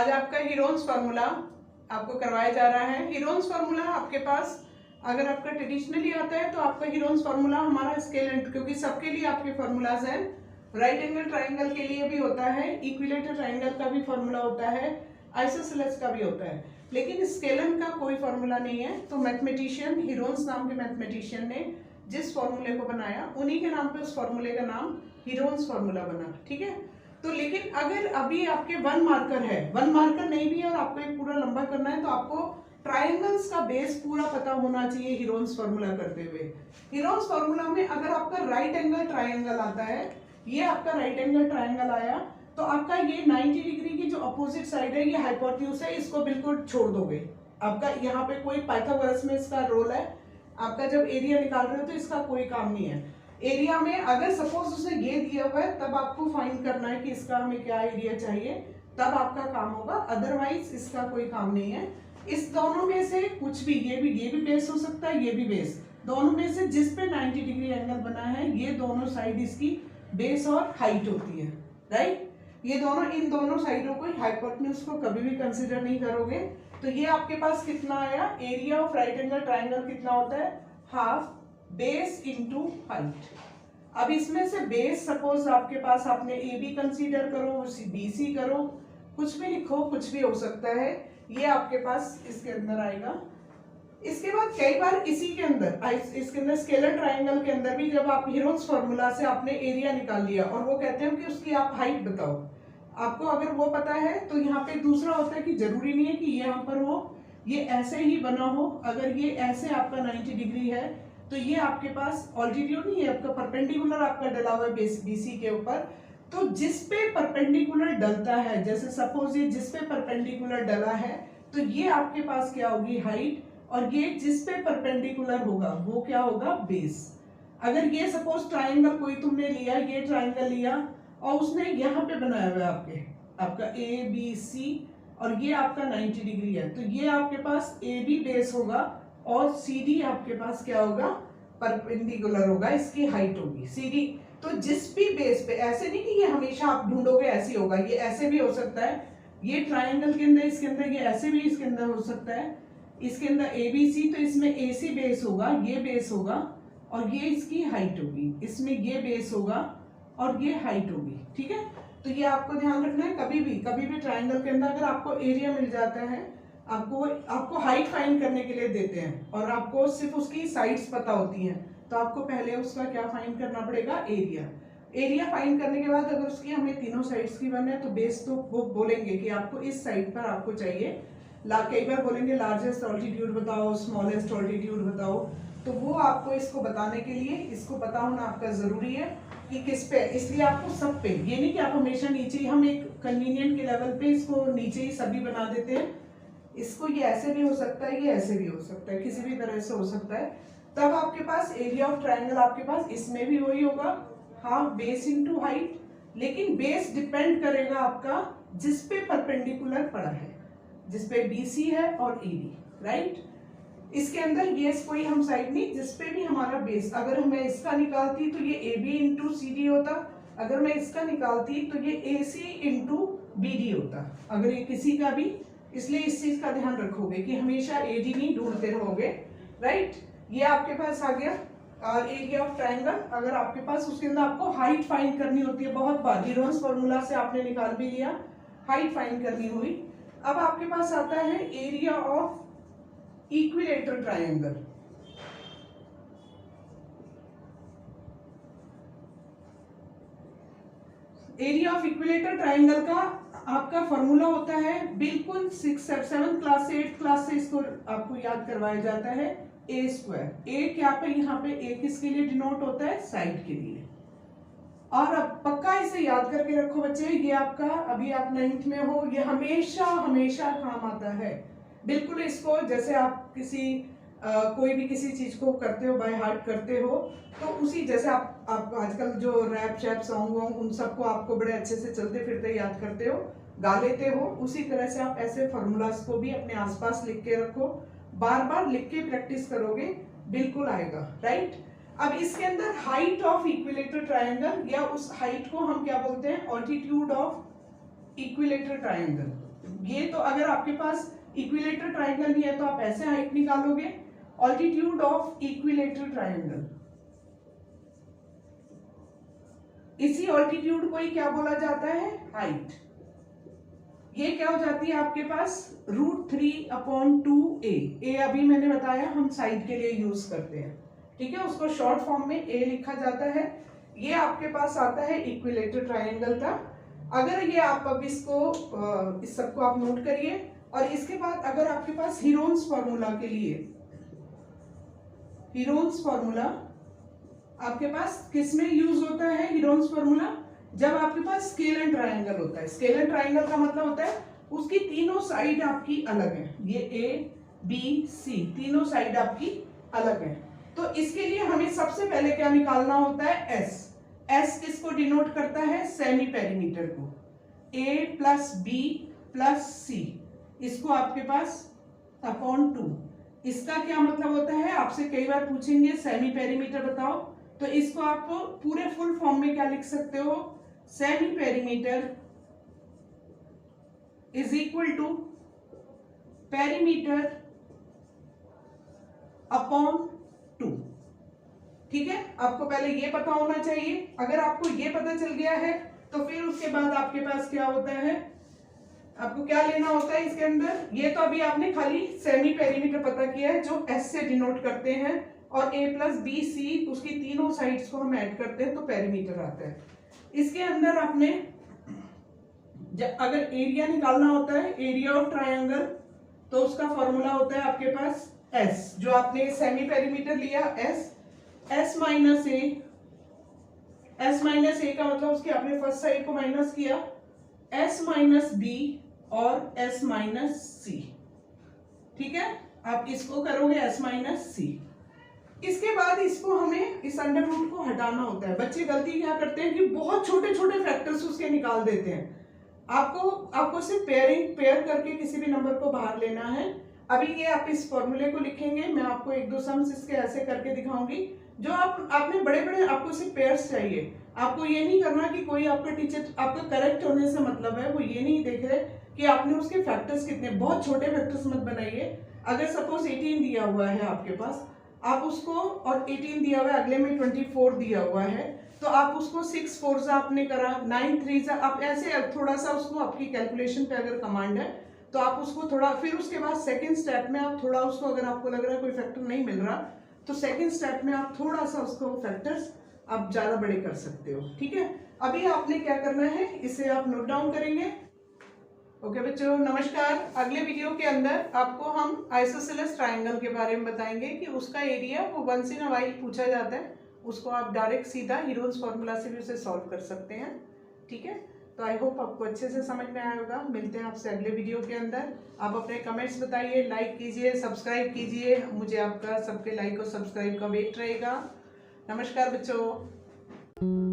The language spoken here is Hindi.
आज आपका हीरोन्स फार्मूला आपको करवाया जा रहा है। हीरोन्स फार्मूला आपके पास अगर आपका ट्रेडिशनली आता है तो आपका हीरोन्स फार्मूला हमारा स्केल एंड, क्योंकि सबके लिए आपके फार्मूलाज हैं। राइट एंगल ट्राइंगल के लिए भी होता है, इक्विलेटरल ट्राइंगल का भी फार्मूला होता है, आइसोसेलेस का भी होता है, लेकिन स्केलन का कोई फार्मूला नहीं है। तो मैथमेटिशियन हीरोन्स नाम के मैथमेटिशियन ने जिस फार्मूले को बनाया उन्हीं के नाम पे उस फार्मूले का नाम हीरोन्स फार्मूला बना। ठीक है, तो लेकिन अगर अभी आपके वन मार्कर है, वन मार्कर नहीं भी है और आपको एक पूरा लंबा करना है तो आपको ट्राइंगल्स का बेस पूरा पता होना चाहिए हीरोन्स फार्मूला करते हुए। हीरोन्स फार्मूला में अगर आपका राइट एंगल ट्राइंगल आता है, ये आपका राइट एंगल ट्राइंगल आया तो आपका ये 90 डिग्री की जो अपोजिट साइड है ये हाइपोटेन्यूज है, इसको बिल्कुल छोड़ दोगे। आपका यहाँ पे कोई पाइथागोरस में इसका रोल है, आपका जब एरिया निकाल रहे हो तो इसका कोई काम नहीं है। एरिया में अगर सपोज उसने ये दिया हुआ है तब आपको फाइंड करना है कि इसका हमें क्या एरिया चाहिए, तब आपका काम होगा, अदरवाइज इसका कोई काम नहीं है। इस दोनों में से कुछ भी, ये भी बेस हो सकता है, ये भी बेस, दोनों में से जिस पे 90 डिग्री एंगल बना है ये दोनों साइड इसकी बेस और हाइट होती है। राइट, ये दोनों, इन दोनों साइडों को हाइपोटेन्यूज को कभी भी कंसिडर नहीं करोगे। तो ये आपके पास कितना आया, area of right angle triangle कितना होता है, हाफ बेस इनटू हाइट। अब इसमें से बेस सपोज आपके पास, आपने ए बी कंसीडर करो, बी सी करो, कुछ भी लिखो, कुछ भी हो सकता है, ये आपके पास इसके अंदर आएगा। इसके बाद कई बार इसी के अंदर, इसके अंदर स्केलर ट्राइंगल के अंदर भी जब आप हीरोन्स फार्मूला से आपने एरिया निकाल लिया और वो कहते हैं कि उसकी आप हाइट बताओ, आपको अगर वो पता है तो यहाँ पे दूसरा होता है कि जरूरी नहीं है कि ये यहाँ पर हो, ये ऐसे ही बना हो। अगर ये ऐसे आपका 90 डिग्री है तो ये आपके पास ऑल्टीट्यूड नहीं है, आपका परपेंडिकुलर आपका डला हुआ है बेस बीसी के ऊपर। तो जिस पे परपेंडिकुलर डलता है, जैसे सपोज ये जिस पे परपेंडिकुलर डला है तो ये आपके पास क्या होगी, हाइट, और ये जिस पे परपेंडिकुलर होगा वो क्या होगा, बेस। अगर ये सपोज ट्राइंगल कोई तुमने लिया, ये ट्राइंगल लिया और उसने यहाँ पे बनाया हुआ है आपका ए बी सी और ये आपका 90 डिग्री है, तो ये आपके पास ए बी बेस होगा और सी डी आपके पास क्या होगा, परपेंडिकुलर होगा, इसकी हाइट होगी सी डी। तो जिस भी बेस पे, ऐसे नहीं कि ये हमेशा आप ढूंढोगे ऐसे होगा, ये ऐसे भी हो सकता है, ये ट्राइंगल के अंदर, इसके अंदर ये ऐसे भी इसके अंदर हो सकता है, इसके अंदर ए बी सी, तो इसमें ए सी बेस होगा, ये बेस होगा और ये इसकी हाइट होगी, इसमें ये बेस होगा और ये हाइट होगी। ठीक है, तो ये आपको ध्यान रखना है। कभी भी ट्राइंगल के अंदर अगर आपको एरिया मिल जाता है, आपको हाइट फाइंड करने के लिए देते हैं और आपको सिर्फ उसकी साइड्स पता होती हैं, तो आपको पहले उसका क्या फाइंड करना पड़ेगा, एरिया। एरिया फाइंड करने के बाद अगर उसकी हमें तीनों साइड्स की वन है तो बेस तो वो बोलेंगे कि आपको इस साइड पर आपको चाहिए, कई बार बोलेंगे लार्जेस्ट ऑल्टीट्यूड बताओ, स्मॉलेस्ट ऑल्टीट्यूड बताओ, तो वो आपको इसको बताने के लिए इसको पता होना आपका जरूरी है कि किस पे, इसलिए आपको सब पे, ये नहीं कि आप हमेशा नीचे ही, हम एक कन्वीनियंट के लेवल पे इसको नीचे ही सभी बना देते हैं, इसको ये ऐसे भी हो सकता है, ये ऐसे भी हो सकता है, किसी भी तरह से हो सकता है। तब आपके पास एरिया ऑफ ट्राइंगल आपके पास इसमें भी वही होगा, हाफ बेस इनटू हाइट, लेकिन बेस डिपेंड करेगा आपका जिस पे परपेंडिकुलर पड़ा है, जिस पे बीसी है और एडी। राइट, इसके अंदर ये कोई हम साइड नहीं, जिस पे भी हमारा बेस, अगर मैं इसका निकालती तो ये A B into C D होता, अगर मैं इसका निकालती तो ये A C into B D होता, अगर ये किसी का भी। इसलिए इस चीज का ध्यान रखोगे कि हमेशा ए डी नहीं ढूंढते रहोगे। राइट, ये आपके पास आ गया और एरिया ऑफ ट्राइंगल। अगर आपके पास उसके अंदर आपको हाइट फाइंड करनी होती है, बहुत बार हीरोन्स फार्मूला से आपने निकाल भी लिया, हाइट फाइंड करनी हुई। अब आपके पास आता है area of equilateral triangle. Area of equilateral triangle का आपका फॉर्मूला होता है, बिल्कुल 7th क्लास से 8th क्लास से इसको आपको याद करवाया जाता है, ए स्क्वायर। ए क्या पे, यहाँ पे ए किसके लिए डिनोट होता है, साइड के लिए। और अब पक्का इसे याद करके रखो बच्चे, ये आपका, अभी आप 9th में हो, ये हमेशा हमेशा काम आता है। बिल्कुल इसको, जैसे आप किसी कोई भी किसी चीज को करते हो, बाय हार्ट करते हो, तो उसी जैसे आप आजकल जो रैप शैप सॉन्ग हो उन सबको आपको बड़े अच्छे से चलते फिरते याद करते हो, गा लेते हो, उसी तरह से आप ऐसे फॉर्मूलाज को भी अपने आसपास लिख के रखो, बार बार लिख के प्रैक्टिस करोगे, बिल्कुल आएगा। राइट, अब इसके अंदर हाइट ऑफ इक्विलेटरल ट्राइंगल, या उस हाइट को हम क्या बोलते हैं, ऑल्टीट्यूड ऑफ इक्विलेटरल ट्राइंगल। ये तो अगर आपके पास इक्विलेटरल ट्राइंगल नहीं है तो आप ऐसे हाइट निकालोगे, ऑल्टीट्यूड ऑफ इक्विलेटरल ट्राइंगल। इसी ऑल्टीट्यूड को ही क्या बोला जाता है, हाइट। ये क्या हो जाती है आपके पास, √3/2a। ए अभी मैंने बताया हम साइड के लिए यूज करते हैं, ठीक है, उसको शॉर्ट फॉर्म में ए लिखा जाता है। ये आपके पास आता है इक्विलेटरल ट्राइंगल का। अगर ये आप अब इसको इस सबको आप नोट करिए, और इसके बाद अगर आपके पास हीरोन्स फॉर्मूला के लिए, हीरोन्स फॉर्मूला आपके पास किस में यूज होता है, हीरोन्स फॉर्मूला जब आपके पास स्केल एंड ट्राइंगल होता है। स्केल एंड ट्राइंगल का मतलब होता है उसकी तीनों साइड आपकी अलग है, ये ए बी सी तीनों साइड आपकी अलग है। तो इसके लिए हमें सबसे पहले क्या निकालना होता है, एस। एस किसको डिनोट करता है, सेमी पेरीमीटर को। ए प्लस बी प्लस सी, इसको आपके पास /2। इसका क्या मतलब होता है, आपसे कई बार पूछेंगे सेमी पेरीमीटर बताओ, तो इसको आप पूरे फुल फॉर्म में क्या लिख सकते हो, semi perimeter is equal to perimeter upon 2। ठीक है, आपको पहले ये पता होना चाहिए। अगर आपको ये पता चल गया है तो फिर उसके बाद आपके पास क्या होता है, आपको क्या लेना होता है इसके अंदर। ये तो अभी आपने खाली सेमी पेरीमीटर पता किया है जो एस से डिनोट करते हैं, और ए प्लस बी सी उसकी तीनों साइड्स को हम ऐड करते हैं तो पेरीमीटर आता है। इसके अंदर आपने अगर एरिया निकालना होता है, एरिया ऑफ ट्रायंगल, तो उसका फॉर्मूला होता है आपके पास एस, जो आपने सेमी पेरीमीटर लिया एस, एस माइनस ए। एस माइनस ए का मतलब उसकी आपने फर्स्ट साइड को माइनस किया, एस माइनस बी और एस माइनस सी। ठीक है, आप इसको करोगे एस माइनस सी। इसके बाद इसको हमें इस अंडर रूट को हटाना होता है। बच्चे गलती क्या करते हैं कि बहुत छोटे छोटे फैक्टर्स उसके निकाल देते हैं। आपको सिर्फ पेयर करके किसी भी नंबर को बाहर लेना है। अभी ये आप इस फॉर्मूले को लिखेंगे, मैं आपको एक दो सम्स इसके ऐसे करके दिखाऊंगी। जो आपने बड़े बड़े आपको सिर्फ पेयर्स चाहिए। आपको ये नहीं करना कि कोई आपका टीचर आपका करेक्ट होने से मतलब है, वो ये नहीं देख रहे कि आपने उसके फैक्टर्स कितने, बहुत छोटे फैक्टर्स मत बनाइए। अगर सपोज 18 दिया हुआ है आपके पास, आप उसको, और 18 दिया हुआ है, अगले में 24 दिया हुआ है, तो आप उसको 6 4 आपने करा, 9 3 आप ऐसे थोड़ा सा उसको आपकी कैलकुलेशन पे अगर कमांड है तो आप उसको थोड़ा, फिर उसके बाद सेकंड स्टेप में आप थोड़ा उसको, अगर आपको लग रहा है कोई फैक्टर नहीं मिल रहा तो सेकंड स्टेप में आप थोड़ा सा उसको फैक्टर्स आप ज्यादा बड़े कर सकते हो। ठीक है, अभी आपने क्या करना है, इसे आप नोट डाउन करेंगे। ओके बच्चों, नमस्कार। अगले वीडियो के अंदर आपको हम आइसोसेलेस ट्राइंगल के बारे में बताएंगे कि उसका एरिया वो वंस इन अ वाइल पूछा जाता है, उसको आप डायरेक्ट सीधा हीरोन्स फॉर्मूला से भी उसे सॉल्व कर सकते हैं। ठीक है, तो आई होप आपको अच्छे से समझ में आया होगा। मिलते हैं आपसे अगले वीडियो के अंदर। आप अपने कमेंट्स बताइए, लाइक कीजिए, सब्सक्राइब कीजिए, मुझे आपका सबके लाइक और सब्सक्राइब का वेट रहेगा। नमस्कार बच्चों।